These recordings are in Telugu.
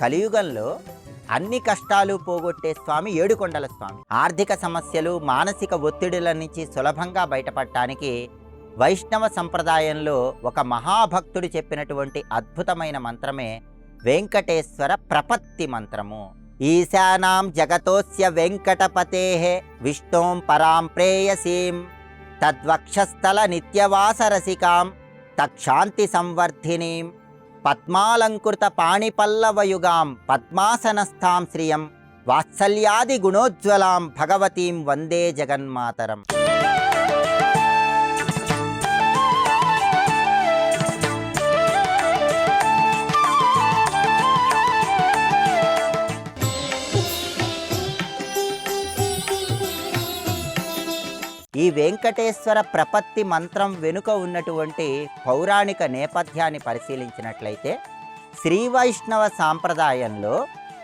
కలియుగంలో అన్ని కష్టాలు పోగొట్టే స్వామి ఏడుకొండల స్వామి. ఆర్థిక సమస్యలు, మానసిక ఒత్తిడుల నుంచి సులభంగా బయటపడటానికి వైష్ణవ సంప్రదాయంలో ఒక మహాభక్తుడు చెప్పినటువంటి అద్భుతమైన మంత్రమే వెంకటేశ్వర ప్రపత్తి మంత్రము. ఈశానాం జగతోస్య వెంకటపతేః విష్ణోం పరాం ప్రేయసీం తద్వక్షస్థల నిత్యవాసరసికాం తక్షాంతి సంవర్ధినీం పద్మాలంకృత పాణిపల్లవయుగాం పద్మాసనస్థాం శ్రియం వాత్సల్యాది గుణోజ్వలాం భగవతీం వందే జగన్మాతరం. ఈ వెంకటేశ్వర ప్రపత్తి మంత్రం వెనుక ఉన్నటువంటి పౌరాణిక నేపథ్యాన్ని పరిశీలించినట్లయితే శ్రీ వైష్ణవ సాంప్రదాయంలో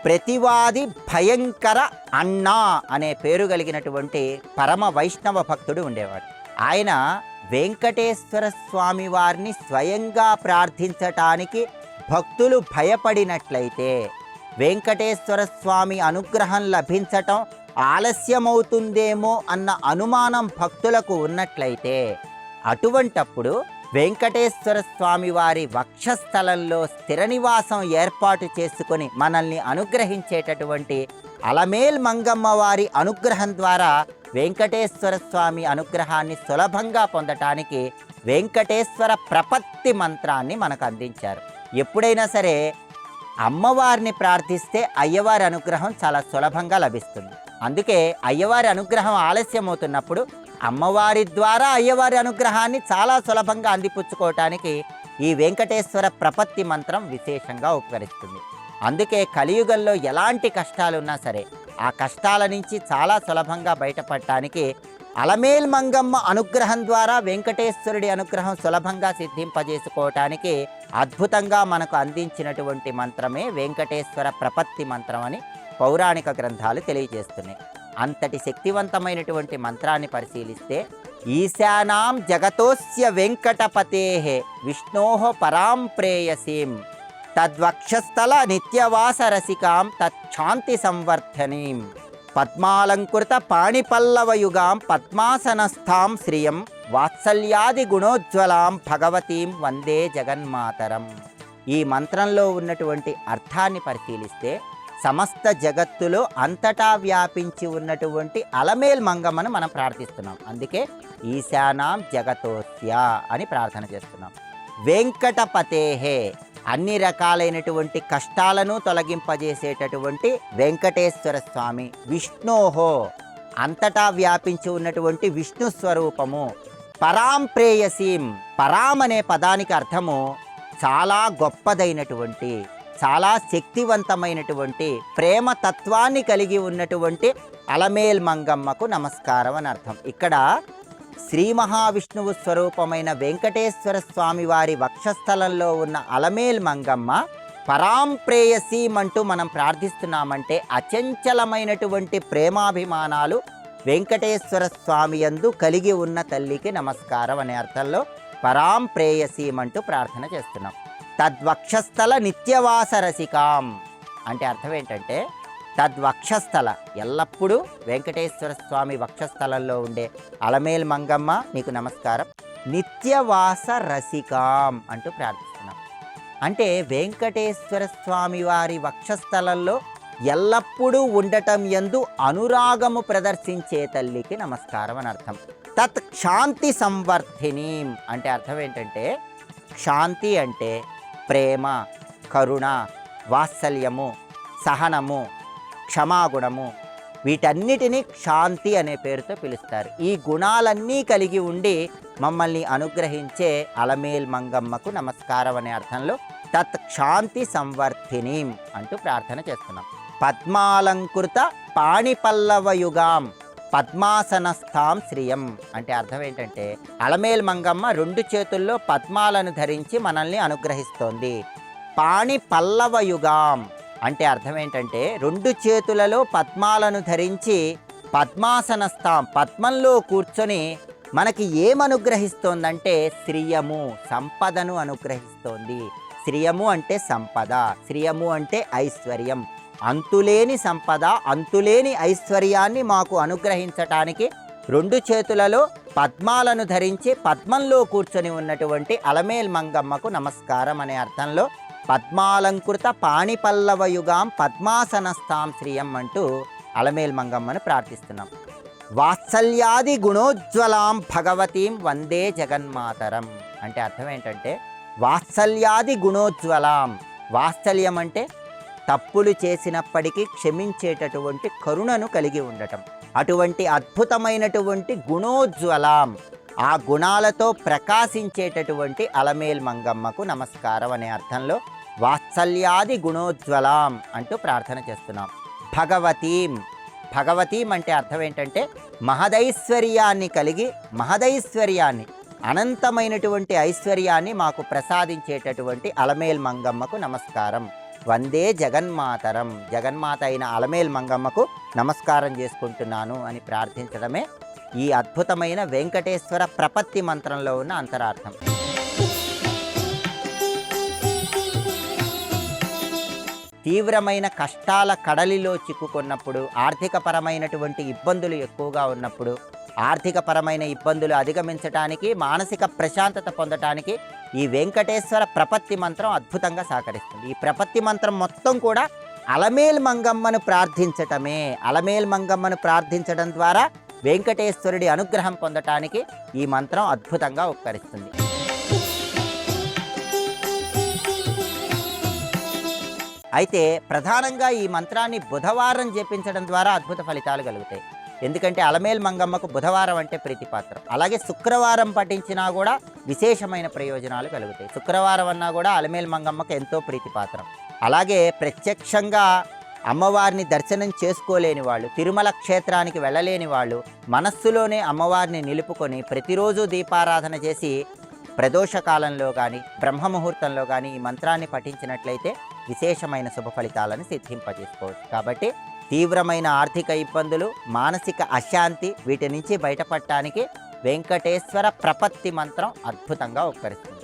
ప్రతివాది భయంకర అన్నా అనే పేరు కలిగినటువంటి పరమ వైష్ణవ భక్తుడు ఉండేవాడు. ఆయన వెంకటేశ్వర స్వామి వారిని స్వయంగా ప్రార్థించటానికి భక్తులు భయపడినట్లయితే వెంకటేశ్వర స్వామి అనుగ్రహం లభించటం ఆలస్యమవుతుందేమో అన్న అనుమానం భక్తులకు ఉన్నట్లయితే అటువంటప్పుడు వెంకటేశ్వర స్వామి వారి వక్షస్థలంలో స్థిర నివాసం ఏర్పాటు చేసుకొని మనల్ని అనుగ్రహించేటటువంటి అలమేల్ మంగమ్మ వారి అనుగ్రహం ద్వారా వెంకటేశ్వర స్వామి అనుగ్రహాన్ని సులభంగా పొందటానికి వెంకటేశ్వర ప్రపత్తి మంత్రాన్ని మనకు అందించారు. ఎప్పుడైనా సరే అమ్మవారిని ప్రార్థిస్తే అయ్యవారి అనుగ్రహం చాలా సులభంగా లభిస్తుంది. అందుకే అయ్యవారి అనుగ్రహం ఆలస్యం అవుతున్నప్పుడు అమ్మవారి ద్వారా అయ్యవారి అనుగ్రహాన్ని చాలా సులభంగా అందిపుచ్చుకోవటానికి ఈ వెంకటేశ్వర ప్రపత్తి మంత్రం విశేషంగా ఉపకరిస్తుంది. అందుకే కలియుగంలో ఎలాంటి కష్టాలున్నా సరే ఆ కష్టాల నుంచి చాలా సులభంగా బయటపడటానికి అలమేల్ మంగమ్మ అనుగ్రహం ద్వారా వెంకటేశ్వరుడి అనుగ్రహం సులభంగా సిద్ధింపజేసుకోవటానికి అద్భుతంగా మనకు అందించినటువంటి మంత్రమే వెంకటేశ్వర ప్రపత్తి మంత్రం అని పౌరాణిక గ్రంథాలు తెలియజేస్తున్నాయి. అంతటి శక్తివంతమైనటువంటి మంత్రాన్ని పరిశీలిస్తే ఈశానాం జగతోస్య వెంకటపతేః విష్ణోః పరాం ప్రేయసీం తద్వక్షస్థల నిత్యవాసరసికాం తచ్ఛాంతి సంవర్ధనీం పద్మాలంకృత పాణిపల్లవయుగాం పద్మాసనస్థాం శ్రియం వాత్సల్యాది గుణోజ్వలాం భగవతీం వందే జగన్మాతరం. ఈ మంత్రంలో ఉన్నటువంటి అర్థాన్ని పరిశీలిస్తే సమస్త జగత్తులో అంతటా వ్యాపించి ఉన్నటువంటి అలమేల్ మంగమ్మను మనం ప్రార్థిస్తున్నాం. అందుకే ఈశానాం జగతోస్య అని ప్రార్థన చేస్తున్నాం. వెంకటపతేః అన్ని రకాలైనటువంటి కష్టాలను తొలగింపజేసేటటువంటి వెంకటేశ్వర స్వామి. విష్ణోహో అంతటా వ్యాపించి ఉన్నటువంటి విష్ణు స్వరూపము. పరాం ప్రేయసీం పరాం అనే పదానికి అర్థము చాలా గొప్పదైనటువంటి, చాలా శక్తివంతమైనటువంటి ప్రేమ తత్వాన్ని కలిగి ఉన్నటువంటి అలమేల్ మంగమ్మకు నమస్కారం అని అర్థం. ఇక్కడ శ్రీ మహావిష్ణువు స్వరూపమైన వెంకటేశ్వర స్వామి వారి వక్షస్థలంలో ఉన్న అలమేల్ మంగమ్మ పరాం ప్రేయసీం అంటూ మనం ప్రార్థిస్తున్నామంటే అచంచలమైనటువంటి ప్రేమాభిమానాలు వెంకటేశ్వర స్వామి యందు కలిగి ఉన్న తల్లికి నమస్కారం అనే అర్థంలో పరాం ప్రేయసీం అంటూ ప్రార్థన చేస్తున్నాం. తద్వక్షస్థల నిత్యవాసరసికాం అంటే అర్థం ఏంటంటే తద్వక్షస్థల ఎల్లప్పుడూ వెంకటేశ్వర స్వామి వక్షస్థలంలో ఉండే అలమేల్ మంగమ్మ నీకు నమస్కారం. నిత్యవాస రసికాం అంటూ ప్రార్థిస్తున్నాం. అంటే వెంకటేశ్వర స్వామి వారి వక్షస్థలంలో ఎల్లప్పుడూ ఉండటం యందు అనురాగము ప్రదర్శించే తల్లికి నమస్కారం అని అర్థం. తత్ క్షాంతి సంవర్ధినీం అంటే అర్థం ఏంటంటే క్షాంతి అంటే ప్రేమ, కరుణ, వాత్సల్యము, సహనము, క్షమాగుణము వీటన్నిటినీ క్షాంతి అనే పేరుతో పిలుస్తారు. ఈ గుణాలన్నీ కలిగి ఉండి మమ్మల్ని అనుగ్రహించే అలమేల్ మంగమ్మకు నమస్కారం అనే అర్థంలో తత్ క్షాంతి సంవర్ధినీం అంటూ ప్రార్థన చేస్తున్నాం. పద్మాలంకృత పాణిపల్లవయుగాం పద్మాసనస్థాం శ్రియం అంటే అర్థం ఏంటంటే అలమేల్ మంగమ్మ 2 చేతుల్లో పద్మాలను ధరించి మనల్ని అనుగ్రహిస్తోంది. పాణి పల్లవయుగాం అంటే అర్థం ఏంటంటే 2 చేతులలో పద్మాలను ధరించి పద్మాసనస్థాం పద్మంలో కూర్చొని మనకి ఏమనుగ్రహిస్తోందంటే శ్రియము సంపదను అనుగ్రహిస్తోంది, శ్రియము అంటే సంపద, శ్రియము అంటే ఐశ్వర్యం. అంతులేని సంపద, అంతులేని ఐశ్వర్యాన్ని మాకు అనుగ్రహించటానికి 2 చేతులలో పద్మాలను ధరించి పద్మంలో కూర్చొని ఉన్నటువంటి అలమేల్ మంగమ్మకు నమస్కారం అనే అర్థంలో పద్మాలంకృత పాణిపల్లవయుగాం పద్మాసనస్థాం శ్రియం అంటూ అలమేల్ మంగమ్మను ప్రార్థిస్తున్నాం. వాత్సల్యాది గుణోజ్వలాం భగవతీం వందే జగన్మాతరం అంటే అర్థం ఏంటంటే వాత్సల్యాది గుణోజ్వలాం. వాత్సల్యం అంటే తప్పులు చేసినప్పటికీ క్షమించేటటువంటి కరుణను కలిగి ఉండటం. అటువంటి అద్భుతమైనటువంటి గుణోజ్వలాం, ఆ గుణాలతో ప్రకాశించేటటువంటి అలమేల్ మంగమ్మకు నమస్కారం అనే అర్థంలో వాత్సల్యాది గుణోజ్వలాం అంటూ ప్రార్థన చేస్తున్నాం. భగవతీం, భగవతీం అంటే అర్థం ఏంటంటే మహదైశ్వర్యాన్ని కలిగి, మహదైశ్వర్యాన్ని అనంతమైనటువంటి ఐశ్వర్యాన్ని మాకు ప్రసాదించేటటువంటి అలమేల్ మంగమ్మకు నమస్కారం. వందే జగన్మాతరం, జగన్మాత అయిన అలమేల్ మంగమ్మకు నమస్కారం చేసుకుంటున్నాను అని ప్రార్థించడమే ఈ అద్భుతమైన వెంకటేశ్వర ప్రపత్తి మంత్రంలో ఉన్న అంతరార్థం. తీవ్రమైన కష్టాల కడలిలో చిక్కుకున్నప్పుడు, ఆర్థికపరమైనటువంటి ఇబ్బందులు ఎక్కువగా ఉన్నప్పుడు, ఆర్థికపరమైన ఇబ్బందులు అధిగమించడానికి, మానసిక ప్రశాంతత పొందటానికి ఈ వెంకటేశ్వర ప్రపత్తి మంత్రం అద్భుతంగా సహకరిస్తుంది. ఈ ప్రపత్తి మంత్రం మొత్తం కూడా అలమేల్ మంగమ్మను ప్రార్థించటమే. అలమేల్ మంగమ్మను ప్రార్థించడం ద్వారా వెంకటేశ్వరుడి అనుగ్రహం పొందటానికి ఈ మంత్రం అద్భుతంగా ఉపకరిస్తుంది. అయితే ప్రధానంగా ఈ మంత్రాన్ని బుధవారం జపించడం ద్వారా అద్భుత ఫలితాలు కలుగుతాయి. ఎందుకంటే అలమేల్ మంగమ్మకు బుధవారం అంటే ప్రీతిపాత్రం. అలాగే శుక్రవారం పఠించినా కూడా విశేషమైన ప్రయోజనాలు కలుగుతాయి. శుక్రవారం అన్నా కూడా అలమేల్ మంగమ్మకు ఎంతో ప్రీతిపాత్రం. అలాగే ప్రత్యక్షంగా అమ్మవారిని దర్శనం చేసుకోలేని వాళ్ళు, తిరుమల క్షేత్రానికి వెళ్ళలేని వాళ్ళు మనస్సులోనే అమ్మవారిని నిలుపుకొని ప్రతిరోజు దీపారాధన చేసి ప్రదోషకాలంలో కానీ బ్రహ్మముహూర్తంలో కానీ ఈ మంత్రాన్ని పఠించినట్లయితే విశేషమైన శుభ ఫలితాలను సిద్ధింపజేసుకోవచ్చు. కాబట్టి తీవ్రమైన ఆర్థిక ఇబ్బందులు, మానసిక అశాంతి, వీటి నుంచి బయటపడటానికి వెంకటేశ్వర ప్రపత్తి మంత్రం అద్భుతంగా ఉపకరిస్తుంది.